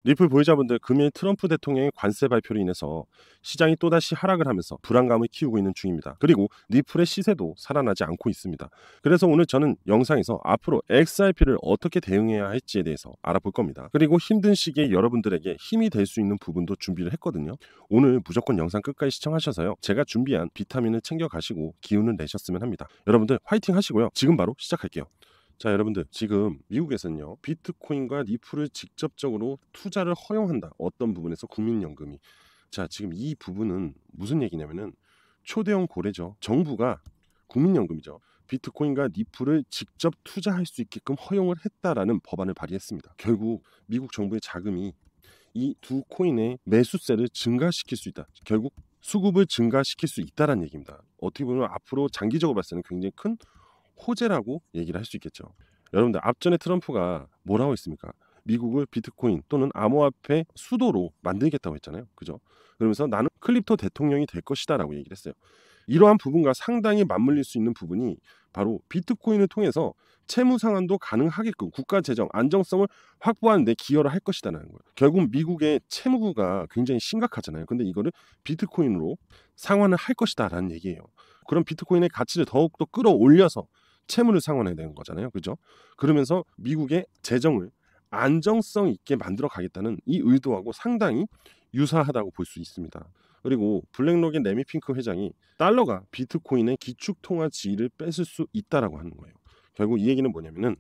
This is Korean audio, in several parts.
리플 보유자분들, 금일 트럼프 대통령의 관세 발표로 인해서 시장이 또다시 하락을 하면서 불안감을 키우고 있는 중입니다. 그리고 리플의 시세도 살아나지 않고 있습니다. 그래서 오늘 저는 영상에서 앞으로 XRP를 어떻게 대응해야 할지에 대해서 알아볼 겁니다. 그리고 힘든 시기에 여러분들에게 힘이 될 수 있는 부분도 준비를 했거든요. 오늘 무조건 영상 끝까지 시청하셔서요, 제가 준비한 비타민을 챙겨 가시고 기운을 내셨으면 합니다. 여러분들 화이팅 하시고요. 지금 바로 시작할게요. 자, 여러분들, 지금 미국에서는요, 비트코인과 리플을 직접적으로 투자를 허용한다. 어떤 부분에서 국민연금이. 자, 지금 이 부분은 무슨 얘기냐면은 초대형 고래죠. 정부가, 국민연금이죠, 비트코인과 리플을 직접 투자할 수 있게끔 허용을 했다라는 법안을 발의했습니다. 결국 미국 정부의 자금이 이 두 코인의 매수세를 증가시킬 수 있다. 결국 수급을 증가시킬 수 있다라는 얘기입니다. 어떻게 보면 앞으로 장기적으로 봤을 때는 굉장히 큰 호재라고 얘기를 할 수 있겠죠. 여러분들, 앞전에 트럼프가 뭐라고 했습니까? 미국을 비트코인 또는 암호화폐 수도로 만들겠다고 했잖아요. 그죠? 그러면서 나는 크립토 대통령이 될 것이다 라고 얘기를 했어요. 이러한 부분과 상당히 맞물릴 수 있는 부분이 바로 비트코인을 통해서 채무 상환도 가능하게끔 국가 재정 안정성을 확보하는 데 기여를 할 것이다라는 거예요. 결국 미국의 채무가 굉장히 심각하잖아요. 근데 이거를 비트코인으로 상환을 할 것이다라는 얘기예요. 그럼 비트코인의 가치를 더욱더 끌어올려서 채무를 상환해야 되는 거잖아요. 그죠? 그러면서 미국의 재정을 안정성 있게 만들어 가겠다는 이 의도하고 상당히 유사하다고 볼 수 있습니다. 그리고 블랙록의 레미 핑크 회장이 달러가 비트코인의 기축 통화 지위를 뺏을 수 있다라고 하는 거예요. 결국 이 얘기는 뭐냐면은,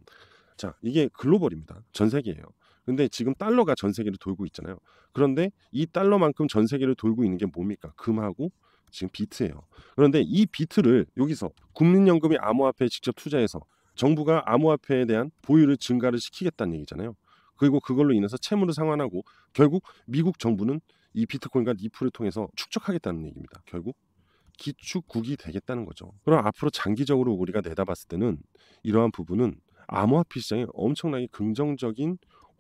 자, 이게 글로벌입니다. 전 세계예요. 근데 지금 달러가 전 세계를 돌고 있잖아요. 그런데 이 달러만큼 전 세계를 돌고 있는 게 뭡니까? 금하고 지금 비트예요. 그런데 이 비트를 여기서 국민연금이 암호화폐에 직접 투자해서 정부가 암호화폐에 대한 보유를 증가를 시키겠다는 얘기잖아요. 그리고 그걸로 인해서 채무를 상환하고 결국 미국 정부는 이 비트코인과 리플을 통해서 축적하겠다는 얘기입니다. 결국 기축국이 되겠다는 거죠. 그럼 앞으로 장기적으로 우리가 내다봤을 때는 이러한 부분은 암호화폐 시장에 엄청나게 긍정적인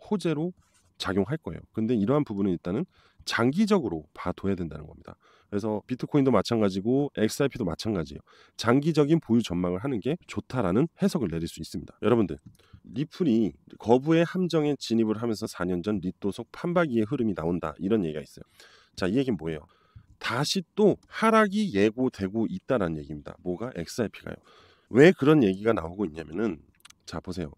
호재로 작용할 거예요. 근데 이러한 부분은 일단은 장기적으로 봐둬야 된다는 겁니다. 그래서 비트코인도 마찬가지고 XRP도 마찬가지예요. 장기적인 보유 전망을 하는 게 좋다라는 해석을 내릴 수 있습니다. 여러분들, 리플이 거부의 함정에 진입을 하면서 4년 전 리또속 판박이의 흐름이 나온다, 이런 얘기가 있어요. 자, 이 얘기는 뭐예요? 다시 또 하락이 예고되고 있다는 얘기입니다. 뭐가? XRP가요. 왜 그런 얘기가 나오고 있냐면은, 자, 보세요.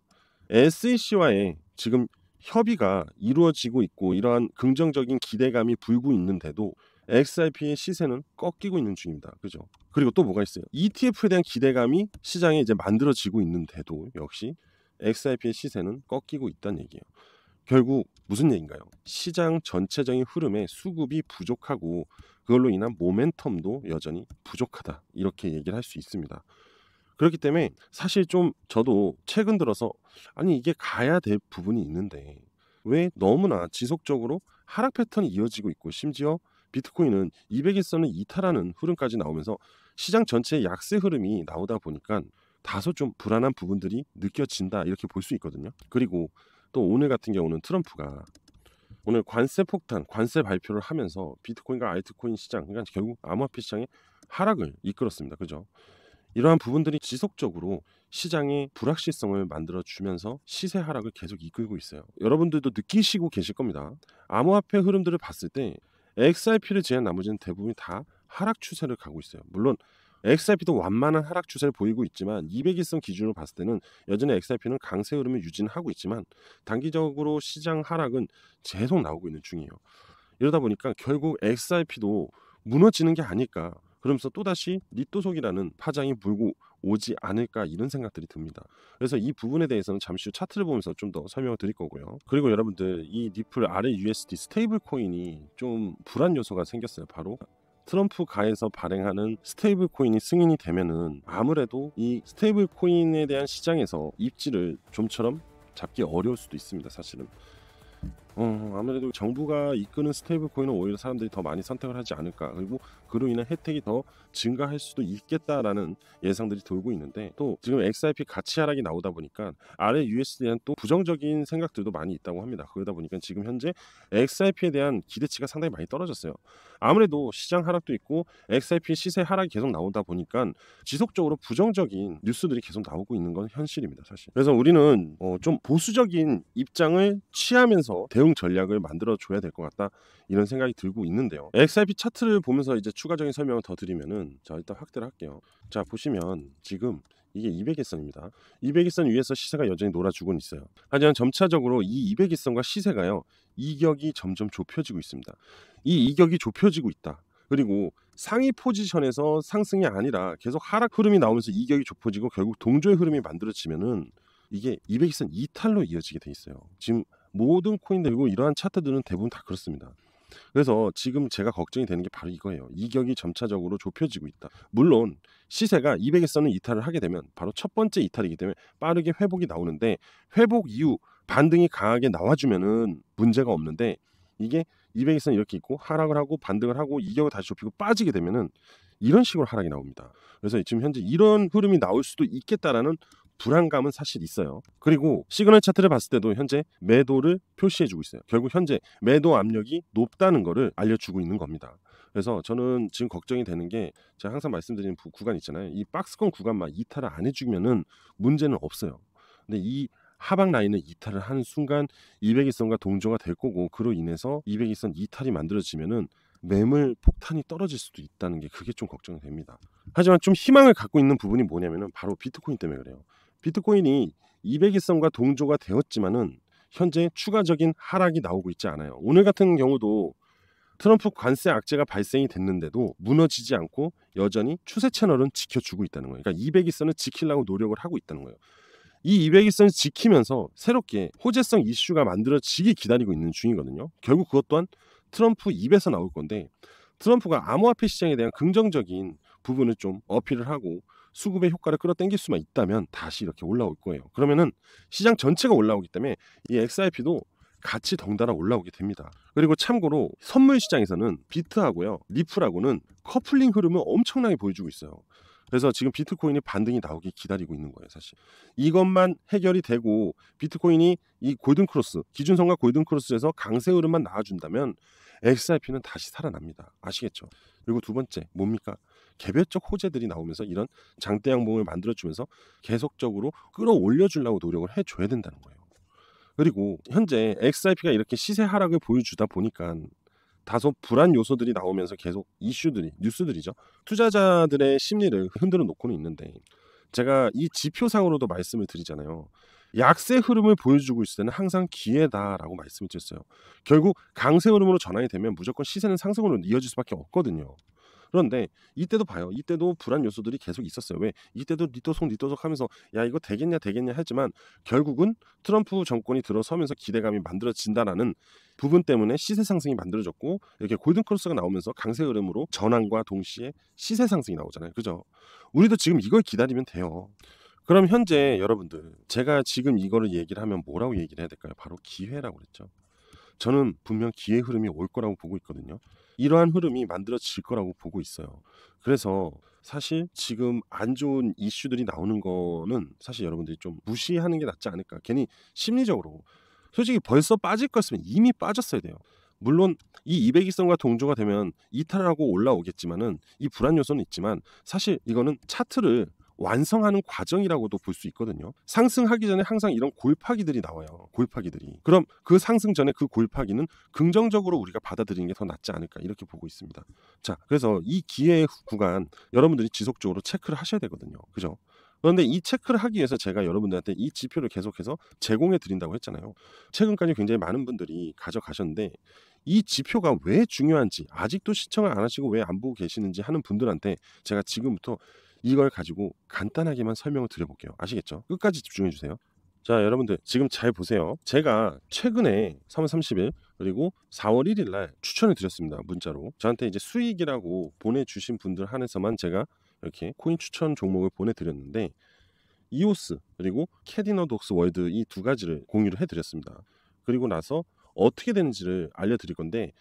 SEC와의 지금 협의가 이루어지고 있고 이러한 긍정적인 기대감이 불고 있는데도 XRP의 시세는 꺾이고 있는 중입니다. 그죠? 그리고 또 뭐가 있어요? ETF에 대한 기대감이 시장에 이제 만들어지고 있는데도 역시 XRP의 시세는 꺾이고 있다는 얘기예요. 결국 무슨 얘기인가요? 시장 전체적인 흐름에 수급이 부족하고 그걸로 인한 모멘텀도 여전히 부족하다, 이렇게 얘기를 할 수 있습니다. 그렇기 때문에 사실 좀 저도 최근 들어서, 아니 이게 가야 될 부분이 있는데 왜 너무나 지속적으로 하락 패턴이 이어지고 있고, 심지어 비트코인은 200일선을 이탈하는 흐름까지 나오면서 시장 전체의 약세 흐름이 나오다 보니까 다소 좀 불안한 부분들이 느껴진다, 이렇게 볼 수 있거든요. 그리고 또 오늘 같은 경우는 트럼프가 오늘 관세 폭탄, 관세 발표를 하면서 비트코인과 알트코인 시장, 그러니까 결국 암호화폐 시장의 하락을 이끌었습니다. 그죠? 이러한 부분들이 지속적으로 시장의 불확실성을 만들어주면서 시세 하락을 계속 이끌고 있어요. 여러분들도 느끼시고 계실 겁니다. 암호화폐 흐름들을 봤을 때 XRP를 제외한 나머지는 대부분 다 하락 추세를 가고 있어요. 물론 XRP도 완만한 하락 추세를 보이고 있지만 200일선 기준으로 봤을 때는 여전히 XRP는 강세 흐름을 유지는 하고 있지만 단기적으로 시장 하락은 계속 나오고 있는 중이에요. 이러다 보니까 결국 XRP도 무너지는 게 아닐까, 그러면서 또다시 리또속이라는 파장이 불고 오지 않을까, 이런 생각들이 듭니다. 그래서 이 부분에 대해서는 잠시 후 차트를 보면서 좀 더 설명을 드릴 거고요. 그리고 여러분들, 이 리플 RLUSD 스테이블 코인이 좀 불안 요소가 생겼어요. 바로 트럼프 가에서 발행하는 스테이블 코인이 승인이 되면은 아무래도 이 스테이블 코인에 대한 시장에서 입지를 좀처럼 잡기 어려울 수도 있습니다. 사실은 아무래도 정부가 이끄는 스테이블 코인은 오히려 사람들이 더 많이 선택을 하지 않을까, 그리고 그로 인한 혜택이 더 증가할 수도 있겠다라는 예상들이 돌고 있는데, 또 지금 XRP 가치 하락이 나오다 보니까 RLUSD에 대한 또 부정적인 생각들도 많이 있다고 합니다. 그러다 보니까 지금 현재 XRP에 대한 기대치가 상당히 많이 떨어졌어요. 아무래도 시장 하락도 있고 XRP 시세 하락이 계속 나오다 보니까 지속적으로 부정적인 뉴스들이 계속 나오고 있는 건 현실입니다, 사실. 그래서 우리는 좀 보수적인 입장을 취하면서 대응 전략을 만들어 줘야 될 것 같다 이런 생각이 들고 있는데요. XRP 차트를 보면서 이제 추가적인 설명을 더 드리면은 자 일단 확대를 할게요. 자 보시면 지금 이게 200일선입니다. 200일선 위에서 시세가 여전히 놀아주고 있어요. 하지만 점차적으로 이 200일선과 시세가요 이격이 점점 좁혀지고 있습니다. 이 이격이 좁혀지고 있다. 그리고 상위 포지션에서 상승이 아니라 계속 하락 흐름이 나오면서 이격이 좁혀지고 결국 동조의 흐름이 만들어지면은 이게 200일선 이탈로 이어지게 돼 있어요. 지금 모든 코인들 그리고 이러한 차트들은 대부분 다 그렇습니다. 그래서 지금 제가 걱정이 되는 게 바로 이거예요. 이격이 점차적으로 좁혀지고 있다. 물론 시세가 200일선을 이탈을 하게 되면 바로 첫 번째 이탈이기 때문에 빠르게 회복이 나오는데 회복 이후 반등이 강하게 나와주면은 문제가 없는데 이게 200일선 이렇게 있고 하락을 하고 반등을 하고 이격을 다시 좁히고 빠지게 되면은 이런 식으로 하락이 나옵니다. 그래서 지금 현재 이런 흐름이 나올 수도 있겠다라는 불안감은 사실 있어요. 그리고 시그널 차트를 봤을 때도 현재 매도를 표시해주고 있어요. 결국 현재 매도 압력이 높다는 것을 알려주고 있는 겁니다. 그래서 저는 지금 걱정이 되는 게 제가 항상 말씀드리는 구간 있잖아요. 이 박스권 구간만 이탈을 안 해주면은 문제는 없어요. 근데 이 하방 라인을 이탈을 하는 순간 200일선과 동조가 될 거고 그로 인해서 200일선 이탈이 만들어지면은 매물 폭탄이 떨어질 수도 있다는 게 그게 좀 걱정이 됩니다. 하지만 좀 희망을 갖고 있는 부분이 뭐냐면은 바로 비트코인 때문에 그래요. 비트코인이 200일선과 동조가 되었지만은 현재 추가적인 하락이 나오고 있지 않아요. 오늘 같은 경우도 트럼프 관세 악재가 발생이 됐는데도 무너지지 않고 여전히 추세 채널은 지켜주고 있다는 거예요. 그러니까 200일선을 지키려고 노력을 하고 있다는 거예요. 이 200일선을 지키면서 새롭게 호재성 이슈가 만들어지기 기다리고 있는 중이거든요. 결국 그것 또한 트럼프 입에서 나올 건데 트럼프가 암호화폐 시장에 대한 긍정적인 부분을 좀 어필을 하고 수급의 효과를 끌어당길 수만 있다면 다시 이렇게 올라올 거예요. 그러면은 시장 전체가 올라오기 때문에 이 XRP도 같이 덩달아 올라오게 됩니다. 그리고 참고로 선물 시장에서는 비트하고요 리플하고는 커플링 흐름을 엄청나게 보여주고 있어요. 그래서 지금 비트코인이 반등이 나오기 기다리고 있는 거예요. 사실 이것만 해결이 되고 비트코인이 이 골든크로스 기준선과 골든크로스에서 강세 흐름만 나와준다면 XRP는 다시 살아납니다. 아시겠죠? 그리고 두 번째 뭡니까? 개별적 호재들이 나오면서 이런 장대 양봉을 만들어주면서 계속적으로 끌어올려주려고 노력을 해줘야 된다는 거예요. 그리고 현재 XRP가 이렇게 시세 하락을 보여주다 보니까 다소 불안 요소들이 나오면서 계속 이슈들이 뉴스들이죠. 투자자들의 심리를 흔들어 놓고는 있는데 제가 이 지표상으로도 말씀을 드리잖아요. 약세 흐름을 보여주고 있을 때는 항상 기회다라고 말씀을 드렸어요. 결국 강세 흐름으로 전환이 되면 무조건 시세는 상승으로 이어질 수밖에 없거든요. 그런데 이때도 봐요. 이때도 불안 요소들이 계속 있었어요. 왜? 이때도 니또속 하면서 야 이거 되겠냐 하지만 결국은 트럼프 정권이 들어서면서 기대감이 만들어진다라는 부분 때문에 시세 상승이 만들어졌고 이렇게 골든크로스가 나오면서 강세 흐름으로 전환과 동시에 시세 상승이 나오잖아요. 그죠? 우리도 지금 이걸 기다리면 돼요. 그럼 현재 여러분들 제가 지금 이거를 얘기를 하면 뭐라고 얘기를 해야 될까요? 바로 기회라고 그랬죠. 저는 분명 기회 흐름이 올 거라고 보고 있거든요. 이러한 흐름이 만들어질 거라고 보고 있어요. 그래서 사실 지금 안 좋은 이슈들이 나오는 거는 사실 여러분들이 좀 무시하는 게 낫지 않을까. 괜히 심리적으로 솔직히 벌써 빠질 거였으면 이미 빠졌어야 돼요. 물론 이 200일선과 동조가 되면 이탈하고 올라오겠지만은 이 불안 요소는 있지만 사실 이거는 차트를 완성하는 과정이라고도 볼 수 있거든요. 상승하기 전에 항상 이런 골파기들이 나와요. 골파기들이. 그럼 그 상승 전에 그 골파기는 긍정적으로 우리가 받아들이는 게 더 낫지 않을까 이렇게 보고 있습니다. 자, 그래서 이 기회 구간 여러분들이 지속적으로 체크를 하셔야 되거든요. 그죠? 그런데 이 체크를 하기 위해서 제가 여러분들한테 이 지표를 계속해서 제공해 드린다고 했잖아요. 최근까지 굉장히 많은 분들이 가져가셨는데 이 지표가 왜 중요한지 아직도 시청을 안 하시고 왜 안 보고 계시는지 하는 분들한테 제가 지금부터 이걸 가지고 간단하게만 설명을 드려볼게요. 아시겠죠? 끝까지 집중해 주세요. 자, 여러분들 지금 잘 보세요. 제가 최근에 3월 30일 그리고 4월 1일 날 추천을 드렸습니다. 문자로. 저한테 이제 수익이라고 보내주신 분들 한해서만 제가 이렇게 코인 추천 종목을 보내드렸는데 이오스 그리고 캐디너독스 월드 이 두 가지를 공유를 해드렸습니다. 그리고 나서 어떻게 되는지를 알려드릴 건데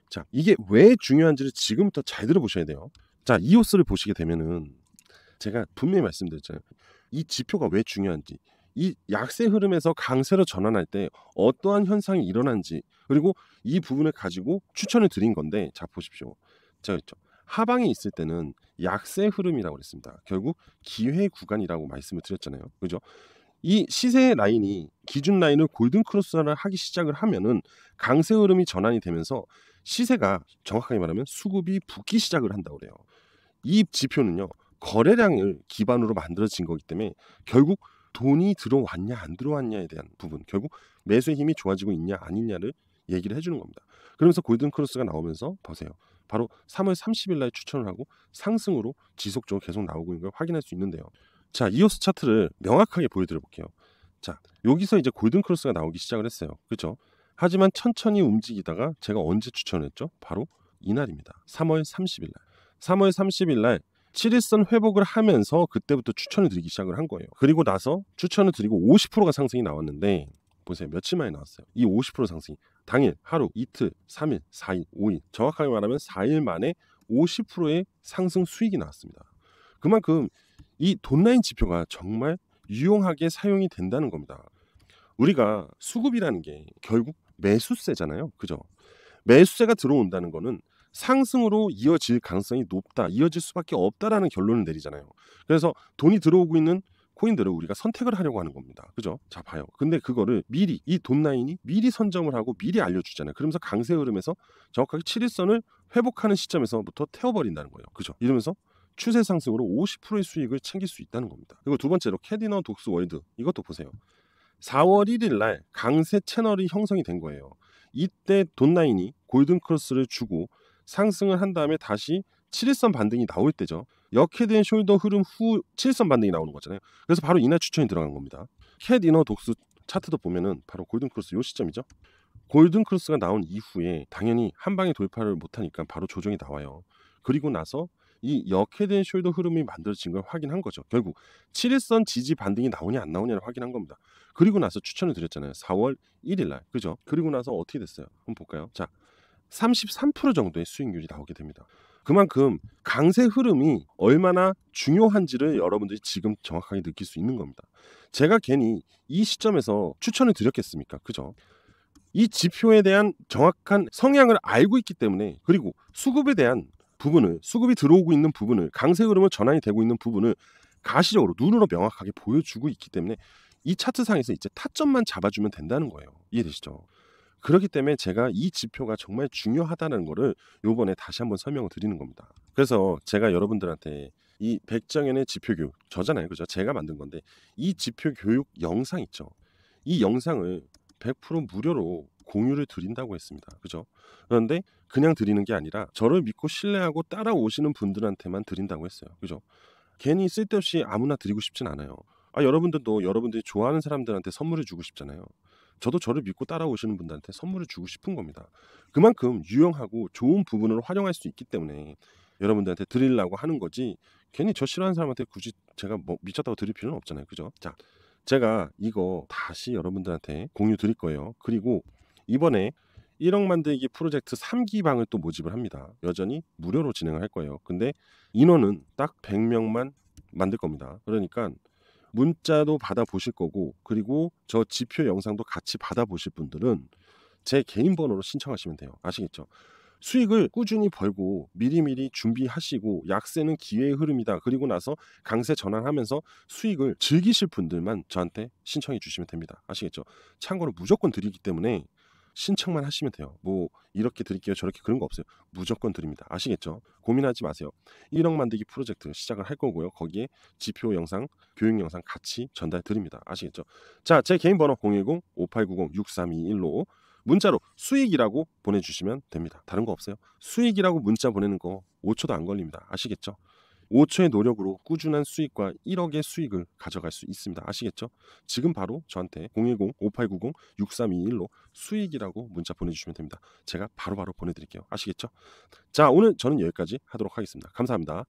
자, 이게 왜 중요한지를 지금부터 잘 들어보셔야 돼요. 자, 이오스를 보시게 되면은 제가 분명히 말씀드렸잖아요. 이 지표가 왜 중요한지, 이 약세 흐름에서 강세로 전환할 때 어떠한 현상이 일어난지, 그리고 이 부분을 가지고 추천을 드린 건데, 자 보십시오. 제가 했죠. 하방이 있을 때는 약세 흐름이라고 그랬습니다. 결국 기회 구간이라고 말씀을 드렸잖아요. 그죠? 이 시세 라인이 기준 라인을 골든 크로스를 하기 시작을 하면은 강세 흐름이 전환이 되면서 시세가 정확하게 말하면 수급이 붙기 시작을 한다고 그래요. 이 지표는요, 거래량을 기반으로 만들어진 거기 때문에 결국 돈이 들어왔냐 안 들어왔냐에 대한 부분, 결국 매수의 힘이 좋아지고 있냐 아니냐를 얘기를 해주는 겁니다. 그러면서 골든 크로스가 나오면서 보세요. 바로 3월 30일 날 추천을 하고 상승으로 지속적으로 계속 나오고 있는 걸 확인할 수 있는데요. 자, 이오스 차트를 명확하게 보여드려 볼게요. 자, 여기서 이제 골든 크로스가 나오기 시작을 했어요. 그렇죠? 하지만 천천히 움직이다가 제가 언제 추천했죠? 바로 이날입니다. 3월 30일 날. 3월 30일 날 7일선 회복을 하면서 그때부터 추천을 드리기 시작을 한 거예요. 그리고 나서 추천을 드리고 50%가 상승이 나왔는데 보세요. 며칠 만에 나왔어요. 이 50% 상승이 당일, 하루, 이틀, 3일, 4일, 5일 정확하게 말하면 4일 만에 50%의 상승 수익이 나왔습니다. 그만큼 이 돈라인 지표가 정말 유용하게 사용이 된다는 겁니다. 우리가 수급이라는 게 결국 매수세잖아요. 그죠? 매수세가 들어온다는 거는 상승으로 이어질 가능성이 높다, 이어질 수밖에 없다라는 결론을 내리잖아요. 그래서 돈이 들어오고 있는 코인들을 우리가 선택을 하려고 하는 겁니다. 그죠? 자, 봐요. 근데 그거를 미리 이 돈라인이 미리 선점을 하고 미리 알려주잖아요. 그러면서 강세 흐름에서 정확하게 7일선을 회복하는 시점에서부터 태워버린다는 거예요. 그죠? 이러면서 추세 상승으로 50%의 수익을 챙길 수 있다는 겁니다. 그리고 두 번째로 캐디너 독스 월드, 이것도 보세요. 4월 1일 날 강세 채널이 형성이 된 거예요. 이때 돈라인이 골든 크로스를 주고 상승을 한 다음에 다시 7일선 반등이 나올 때죠. 역헤드 앤 숄더 흐름 후 7일선 반등이 나오는 거잖아요. 그래서 바로 이날 추천이 들어간 겁니다. 캣 이너 독스 차트도 보면은 바로 골든 크로스 요 시점이죠. 골든 크로스가 나온 이후에 당연히 한 방에 돌파를 못하니까 바로 조정이 나와요. 그리고 나서 이 역헤드 앤 숄더 흐름이 만들어진 걸 확인한 거죠. 결국 7일선 지지 반등이 나오냐 안 나오냐를 확인한 겁니다. 그리고 나서 추천을 드렸잖아요. 4월 1일 날. 그죠? 그리고 나서 어떻게 됐어요? 한번 볼까요? 자, 33% 정도의 수익률이 나오게 됩니다. 그만큼 강세 흐름이 얼마나 중요한지를 여러분들이 지금 정확하게 느낄 수 있는 겁니다. 제가 괜히 이 시점에서 추천을 드렸겠습니까? 그죠? 이 지표에 대한 정확한 성향을 알고 있기 때문에, 그리고 수급에 대한 부분을, 수급이 들어오고 있는 부분을, 강세 흐름을 전환이 되고 있는 부분을 가시적으로 눈으로 명확하게 보여주고 있기 때문에 이 차트상에서 이제 타점만 잡아주면 된다는 거예요. 이해되시죠? 그렇기 때문에 제가 이 지표가 정말 중요하다는 거를 요번에 다시 한번 설명을 드리는 겁니다. 그래서 제가 여러분들한테 이 백정현의 지표 교육, 저잖아요. 그죠? 제가 만든 건데 이 지표 교육 영상 있죠. 이 영상을 100% 무료로 공유를 드린다고 했습니다. 그죠? 그런데 그냥 드리는 게 아니라 저를 믿고 신뢰하고 따라오시는 분들한테만 드린다고 했어요. 그죠? 괜히 쓸데없이 아무나 드리고 싶진 않아요. 여러분들도 여러분들이 좋아하는 사람들한테 선물을 주고 싶잖아요. 저도 저를 믿고 따라오시는 분들한테 선물을 주고 싶은 겁니다. 그만큼 유용하고 좋은 부분을 활용할 수 있기 때문에 여러분들한테 드리려고 하는 거지, 괜히 저 싫어하는 사람한테 굳이 제가 뭐 미쳤다고 드릴 필요는 없잖아요. 그죠? 자, 제가 이거 다시 여러분들한테 공유 드릴 거예요. 그리고 이번에 1억 만들기 프로젝트 3기방을 또 모집을 합니다. 여전히 무료로 진행을 할 거예요. 근데 인원은 딱 100명만 만들 겁니다. 그러니까 문자도 받아보실 거고, 그리고 저 지표 영상도 같이 받아보실 분들은 제 개인 번호로 신청하시면 돼요. 아시겠죠? 수익을 꾸준히 벌고 미리미리 준비하시고, 약세는 기회의 흐름이다, 그리고 나서 강세 전환하면서 수익을 즐기실 분들만 저한테 신청해 주시면 됩니다. 아시겠죠? 참고로 무조건 드리기 때문에 신청만 하시면 돼요. 뭐 이렇게 드릴게요 저렇게 그런 거 없어요. 무조건 드립니다. 아시겠죠? 고민하지 마세요. 1억 만들기 프로젝트 시작을 할 거고요. 거기에 지표 영상, 교육 영상 같이 전달 드립니다. 아시겠죠? 자, 제 개인 번호 010-5890-6321로 문자로 수익이라고 보내주시면 됩니다. 다른 거 없어요. 수익이라고 문자 보내는 거 5초도 안 걸립니다. 아시겠죠? 5초의 노력으로 꾸준한 수익과 1억의 수익을 가져갈 수 있습니다. 아시겠죠? 지금 바로 저한테 010-5890-6321로 수익이라고 문자 보내주시면 됩니다. 제가 바로바로 보내드릴게요. 아시겠죠? 자, 오늘 저는 여기까지 하도록 하겠습니다. 감사합니다.